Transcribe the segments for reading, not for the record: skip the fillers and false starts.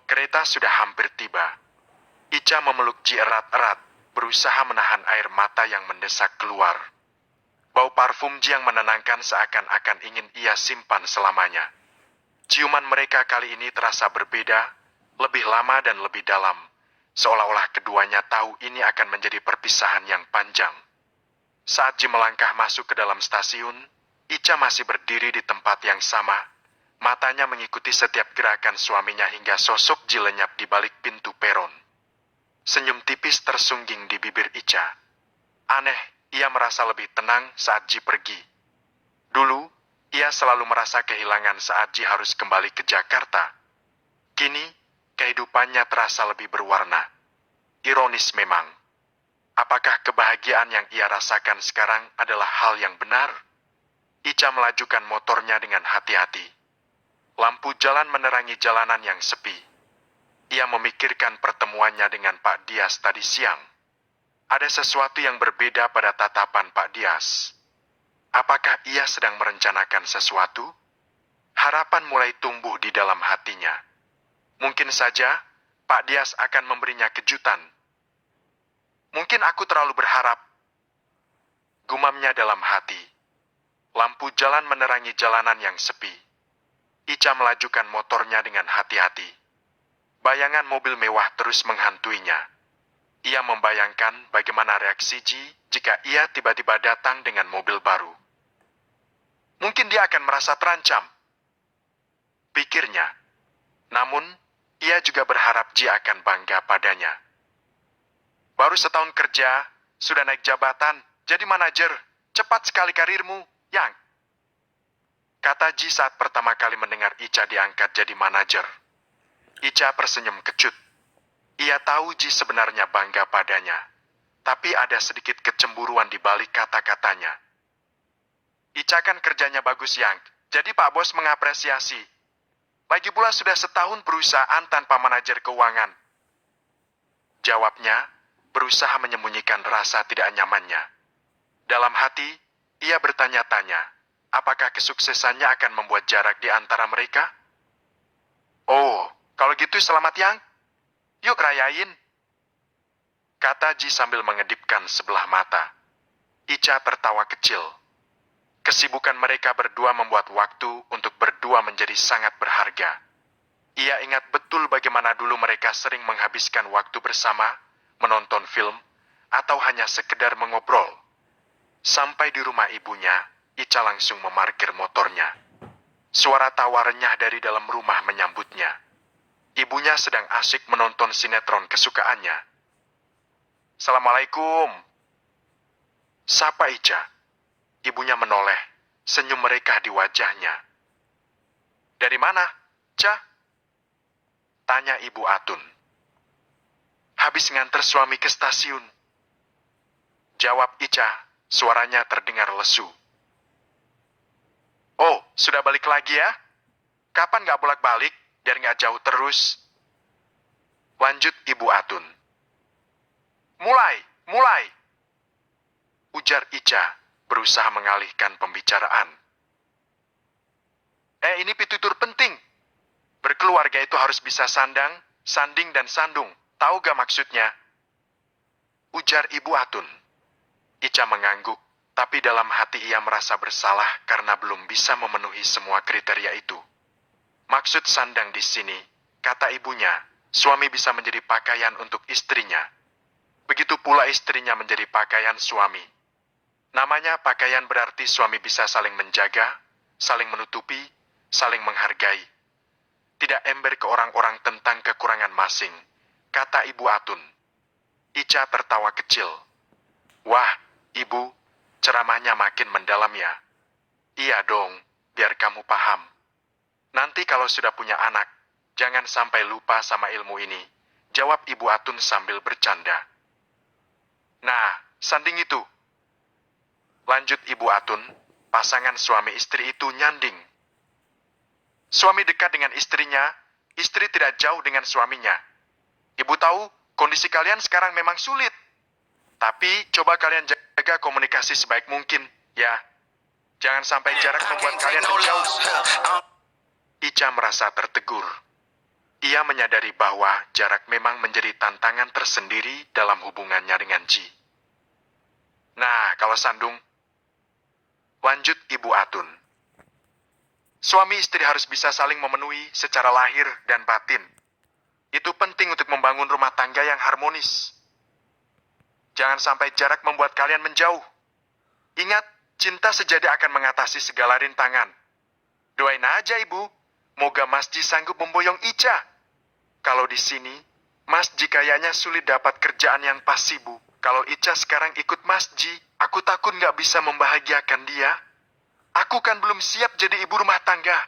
Kereta sudah hampir tiba. Ica memeluk Ji erat-erat, berusaha menahan air mata yang mendesak keluar. Bau parfum Ji yang menenangkan seakan-akan ingin ia simpan selamanya. Ciuman mereka kali ini terasa berbeda, lebih lama dan lebih dalam. Seolah-olah keduanya tahu ini akan menjadi perpisahan yang panjang. Saat Ji melangkah masuk ke dalam stasiun, Ica masih berdiri di tempat yang sama. Matanya mengikuti setiap gerakan suaminya hingga sosok Ji lenyap di balik pintu peron. Senyum tipis tersungging di bibir Ica. Aneh, ia merasa lebih tenang saat Ji pergi. Dulu, ia selalu merasa kehilangan saat Ji harus kembali ke Jakarta. Kini, kehidupannya terasa lebih berwarna. Ironis memang. Apakah kebahagiaan yang ia rasakan sekarang adalah hal yang benar? Ica melajukan motornya dengan hati-hati. Lampu jalan menerangi jalanan yang sepi. Ia memikirkan pertemuannya dengan Pak Dias tadi siang. Ada sesuatu yang berbeda pada tatapan Pak Dias. Apakah ia sedang merencanakan sesuatu? Harapan mulai tumbuh di dalam hatinya. Mungkin saja Pak Dias akan memberinya kejutan. Mungkin aku terlalu berharap. Gumamnya dalam hati. Lampu jalan menerangi jalanan yang sepi. Ica melajukan motornya dengan hati-hati. Bayangan mobil mewah terus menghantuinya. Ia membayangkan bagaimana reaksi Ji jika ia tiba-tiba datang dengan mobil baru. Mungkin dia akan merasa terancam, pikirnya. Namun, ia juga berharap Ji akan bangga padanya. Baru setahun kerja, sudah naik jabatan, jadi manajer. Cepat sekali karirmu, Yang. Kata Ji saat pertama kali mendengar Ica diangkat jadi manajer. Ica tersenyum kecut. Ia tahu Ji sebenarnya bangga padanya. Tapi ada sedikit kecemburuan di balik kata-katanya. Ica kan kerjanya bagus, Yang. Jadi Pak Bos mengapresiasi. Lagi pula sudah setahun perusahaan tanpa manajer keuangan. Jawabnya, berusaha menyembunyikan rasa tidak nyamannya. Dalam hati, ia bertanya-tanya, apakah kesuksesannya akan membuat jarak di antara mereka? Oh, kalau gitu selamat, Yang. Yuk rayain. Kata Ji sambil mengedipkan sebelah mata. Ica tertawa kecil. Kesibukan mereka berdua membuat waktu untuk berdua menjadi sangat berharga. Ia ingat betul bagaimana dulu mereka sering menghabiskan waktu bersama, menonton film, atau hanya sekedar mengobrol. Sampai di rumah ibunya, Ica langsung memarkir motornya. Suara tawa renyah dari dalam rumah menyambutnya. Ibunya sedang asyik menonton sinetron kesukaannya. Assalamualaikum. Sapa Ica. Ibunya menoleh, senyum mereka di wajahnya. Dari mana, Ca? Tanya Ibu Atun. Habis nganter suami ke stasiun. Jawab Ica, suaranya terdengar lesu. Oh, sudah balik lagi ya? Kapan gak bolak-balik, biar gak jauh terus? Lanjut Ibu Atun. Mulai. Ujar Ica, berusaha mengalihkan pembicaraan. Ini pitutur penting. Berkeluarga itu harus bisa sandang, sanding, dan sandung. Tahu gak maksudnya? Ujar Ibu Atun. Ica mengangguk, tapi dalam hati ia merasa bersalah karena belum bisa memenuhi semua kriteria itu. Maksud sandang di sini, kata ibunya, suami bisa menjadi pakaian untuk istrinya. Begitu pula istrinya menjadi pakaian suami. Namanya pakaian berarti suami bisa saling menjaga, saling menutupi, saling menghargai. Tidak ember ke orang-orang tentang kekurangan masing, kata Ibu Atun. Ica tertawa kecil. Wah, Ibu, ceramahnya makin mendalam ya. Iya dong, biar kamu paham. Nanti kalau sudah punya anak, jangan sampai lupa sama ilmu ini, jawab Ibu Atun sambil bercanda. Nah, sanding itu. Lanjut Ibu Atun, pasangan suami istri itu nyanding. Suami dekat dengan istrinya, istri tidak jauh dengan suaminya. Ibu tahu, kondisi kalian sekarang memang sulit. Tapi coba kalian jaga komunikasi sebaik mungkin, ya. Jangan sampai jarak membuat kalian menjauh. Ica merasa tertegur. Ia menyadari bahwa jarak memang menjadi tantangan tersendiri dalam hubungannya dengan Ji. Nah, kalau sandung, lanjut Ibu Atun. Suami istri harus bisa saling memenuhi secara lahir dan batin. Itu penting untuk membangun rumah tangga yang harmonis. Jangan sampai jarak membuat kalian menjauh. Ingat, cinta sejati akan mengatasi segala rintangan. Doain aja Ibu, moga Mas Ji sanggup memboyong Ica. Kalau di sini, Mas Ji kayaknya sulit dapat kerjaan yang pas Bu. Kalau Ica sekarang ikut Mas Ji, aku takut nggak bisa membahagiakan dia. Aku kan belum siap jadi ibu rumah tangga.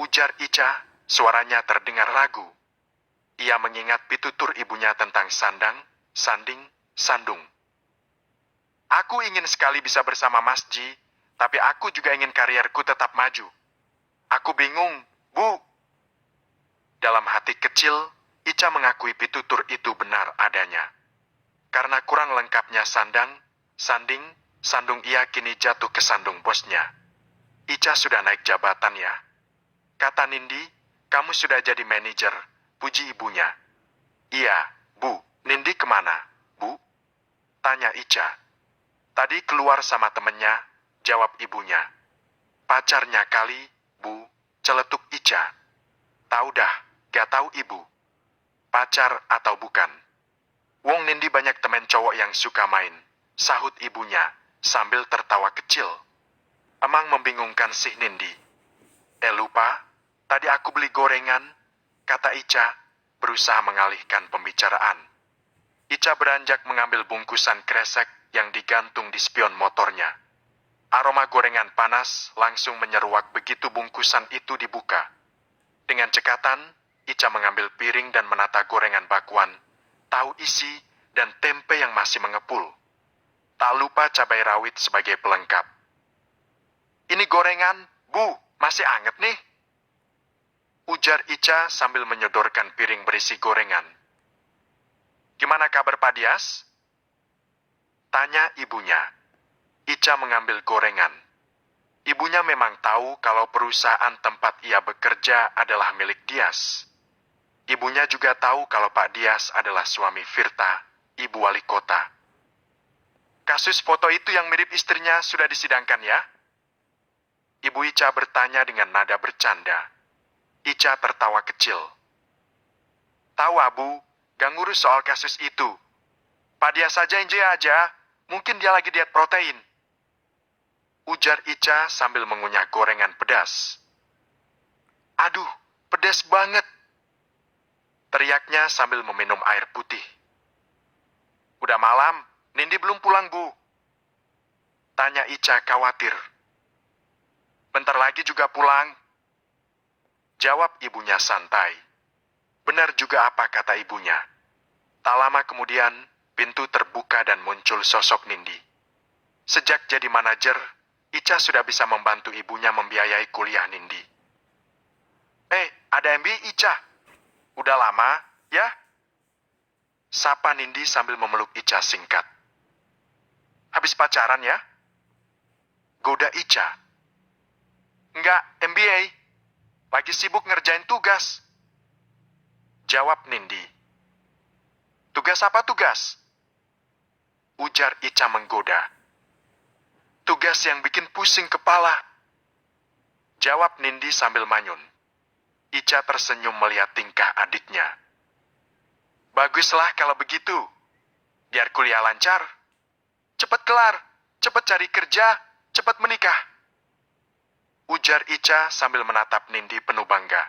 Ujar Ica, suaranya terdengar ragu. Ia mengingat pitutur ibunya tentang sandang, sanding, sandung. Aku ingin sekali bisa bersama Mas Ji, tapi aku juga ingin karierku tetap maju. Aku bingung, Bu. Dalam hati kecil, Ica mengakui pitutur itu benar adanya. Karena kurang lengkapnya sandang, sanding, sandung ia kini jatuh ke sandung bosnya. Ica sudah naik jabatan ya. Kata Nindi, kamu sudah jadi manajer, puji ibunya. Iya, Bu. Nindi kemana, Bu? Tanya Ica. Tadi keluar sama temennya, jawab ibunya. Pacarnya kali, Bu, celetuk Ica. Tahu dah, gak tahu ibu. Pacar atau bukan. Wong Nindi banyak temen cowok yang suka main, sahut ibunya, sambil tertawa kecil. Emang membingungkan si Nindi. Lupa, tadi aku beli gorengan, kata Ica, berusaha mengalihkan pembicaraan. Ica beranjak mengambil bungkusan kresek yang digantung di spion motornya. Aroma gorengan panas langsung menyeruak begitu bungkusan itu dibuka. Dengan cekatan, Ica mengambil piring dan menata gorengan bakwan, tahu isi, dan tempe yang masih mengepul. Tak lupa cabai rawit sebagai pelengkap. Ini gorengan, Bu, masih anget nih. Ujar Ica sambil menyodorkan piring berisi gorengan. Gimana kabar Pak Dias? Tanya ibunya. Ica mengambil gorengan. Ibunya memang tahu kalau perusahaan tempat ia bekerja adalah milik Dias. Ibunya juga tahu kalau Pak Dias adalah suami Firta, ibu wali kota. Kasus foto itu yang mirip istrinya sudah disidangkan ya? Ibu Ica bertanya dengan nada bercanda. Ica tertawa kecil. Tahu Abu, gak ngurus soal kasus itu. Pak Dias saja enjoy aja, mungkin dia lagi diet protein. Ujar Ica sambil mengunyah gorengan pedas. Aduh, pedas banget. Teriaknya sambil meminum air putih. Udah malam, Nindi belum pulang, Bu. Tanya Ica khawatir. Bentar lagi juga pulang. Jawab ibunya santai. Benar juga apa kata ibunya. Tak lama kemudian, pintu terbuka dan muncul sosok Nindi. Sejak jadi manajer, Ica sudah bisa membantu ibunya membiayai kuliah Nindi. Ada MB Ica. Udah lama, ya? Sapa Nindi sambil memeluk Ica singkat. Habis pacaran ya? Goda Ica. Enggak, MBA. Lagi sibuk ngerjain tugas. Jawab Nindi. Tugas apa tugas? Ujar Ica menggoda. Tugas yang bikin pusing kepala. Jawab Nindi sambil manyun. Ica tersenyum melihat tingkah adiknya. Baguslah kalau begitu. Biar kuliah lancar. Cepat kelar, cepat cari kerja, cepat menikah. Ujar Ica sambil menatap Nindi penuh bangga.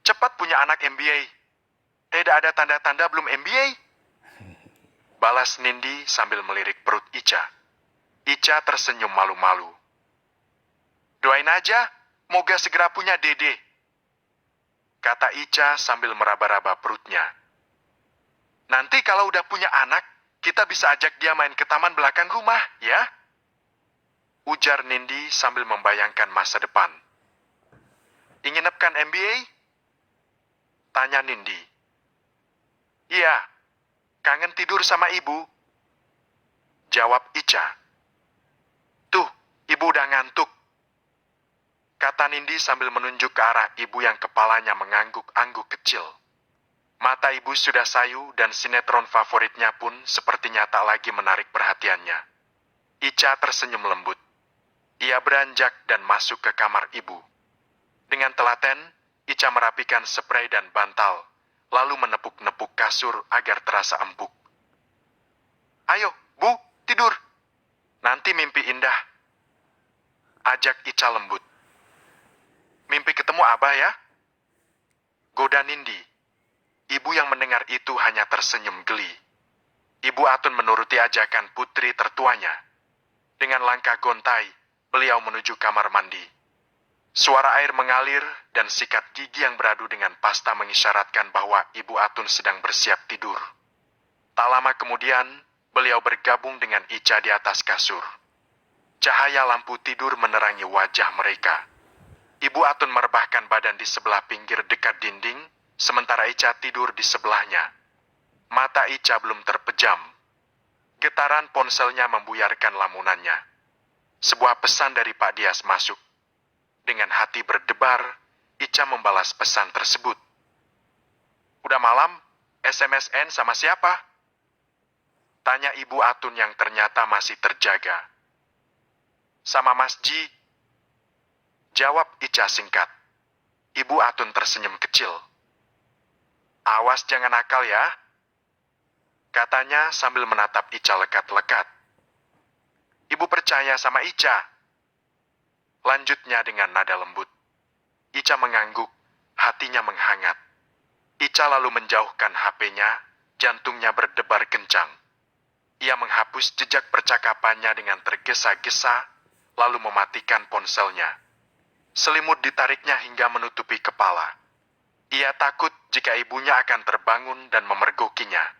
Cepat punya anak MBA. Tidak ada tanda-tanda belum MBA? Balas Nindi sambil melirik perut Ica. Ica tersenyum malu-malu. Doain aja, moga segera punya dede. Kata Ica sambil meraba-raba perutnya. Nanti kalau udah punya anak, kita bisa ajak dia main ke taman belakang rumah, ya? Ujar Nindi sambil membayangkan masa depan. Ingin nepkan MBA? Tanya Nindi. Iya, kangen tidur sama ibu. Jawab Ica. Tuh, ibu udah ngantuk. kata Nindi sambil menunjuk ke arah ibu yang kepalanya mengangguk-angguk kecil. Mata ibu sudah sayu dan sinetron favoritnya pun sepertinya tak lagi menarik perhatiannya. Ica tersenyum lembut. Ia beranjak dan masuk ke kamar ibu. Dengan telaten, Ica merapikan spray dan bantal, lalu menepuk-nepuk kasur agar terasa empuk. Ayo, Bu, tidur. Nanti mimpi indah. Ajak Ica lembut. Mimpi ketemu Abah ya? Goda Nindi. Ibu yang mendengar itu hanya tersenyum geli. Ibu Atun menuruti ajakan putri tertuanya. Dengan langkah gontai, beliau menuju kamar mandi. Suara air mengalir dan sikat gigi yang beradu dengan pasta mengisyaratkan bahwa Ibu Atun sedang bersiap tidur. Tak lama kemudian, beliau bergabung dengan Ica di atas kasur. Cahaya lampu tidur menerangi wajah mereka. Ibu Atun merebahkan badan di sebelah pinggir dekat dinding, sementara Ica tidur di sebelahnya. Mata Ica belum terpejam. Getaran ponselnya membuyarkan lamunannya. Sebuah pesan dari Pak Dias masuk. Dengan hati berdebar, Ica membalas pesan tersebut. Udah malam, SMS-an sama siapa? Tanya Ibu Atun yang ternyata masih terjaga. Sama Mas Ji. Jawab Ica singkat. Ibu Atun tersenyum kecil. Awas jangan nakal ya. Katanya sambil menatap Ica lekat-lekat. Ibu percaya sama Ica. Lanjutnya dengan nada lembut. Ica mengangguk, hatinya menghangat. Ica lalu menjauhkan HP-nya, jantungnya berdebar kencang. Ia menghapus jejak percakapannya dengan tergesa-gesa, lalu mematikan ponselnya. Selimut ditariknya hingga menutupi kepala. Ia takut jika ibunya akan terbangun dan memergokinya.